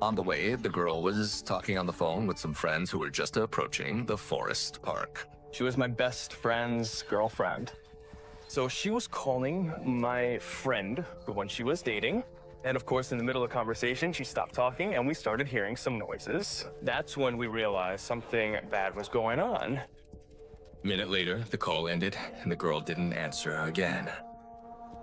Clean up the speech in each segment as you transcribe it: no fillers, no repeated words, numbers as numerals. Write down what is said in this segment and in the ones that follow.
On the way, the girl was talking on the phone with some friends who were just approaching the forest park. She was my best friend's girlfriend. So she was calling my friend, the one she was dating. And of course, in the middle of the conversation, she stopped talking and we started hearing some noises. That's when we realized something bad was going on. A minute later, the call ended and the girl didn't answer again.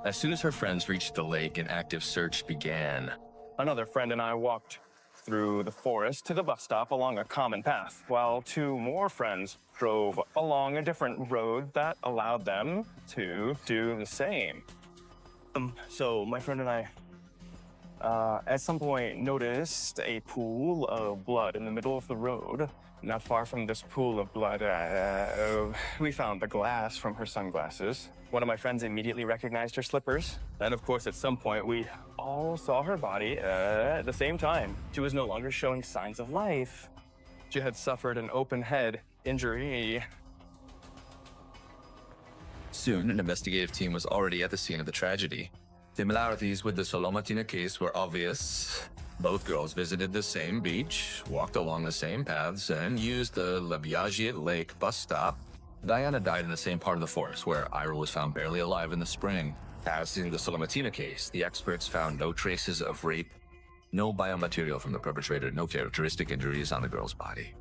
As soon as her friends reached the lake, an active search began. Another friend and I walked through the forest to the bus stop along a common path, while two more friends drove along a different road that allowed them to do the same. So my friend and I, at some point, noticed a pool of blood in the middle of the road. Not far from this pool of blood, we found the glass from her sunglasses. One of my friends immediately recognized her slippers. And of course, at some point, we all saw her body at the same time. She was no longer showing signs of life. She had suffered an open head injury. Soon, an investigative team was already at the scene of the tragedy. Similarities with the Solomatina case were obvious. Both girls visited the same beach, walked along the same paths, and used the La Biagiat Lake bus stop. Diana died in the same part of the forest where Ira was found barely alive in the spring. As in the Solomatina case, the experts found no traces of rape, no biomaterial from the perpetrator, no characteristic injuries on the girl's body.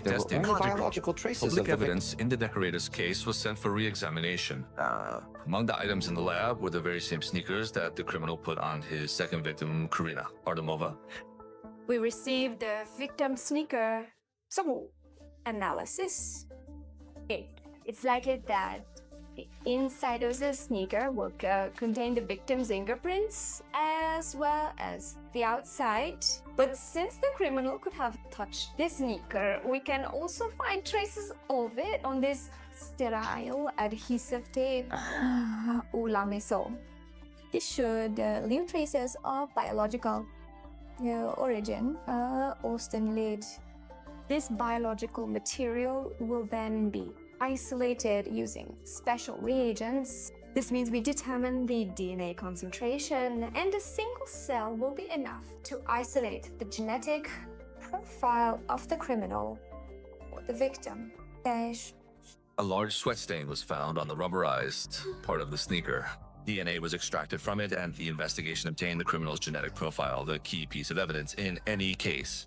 There were only biological traces Public of the evidence in the decorator's case was sent for re-examination. Among the items in the lab were the very same sneakers that the criminal put on his second victim, Karina Ardamova. We received the victim sneaker analysis. It's likely that the inside of the sneaker will contain the victim's fingerprints as well as the outside. But since the criminal could have touched this sneaker, we can also find traces of it on this sterile adhesive tape ou la maison. This should leave traces of biological origin or stimulate. This biological material will then be isolated using special reagents. This means we determine the DNA concentration, and a single cell will be enough to isolate the genetic profile of the criminal or the victim. A large sweat stain was found on the rubberized part of the sneaker. DNA was extracted from it, and the investigation obtained the criminal's genetic profile, the key piece of evidence in any case.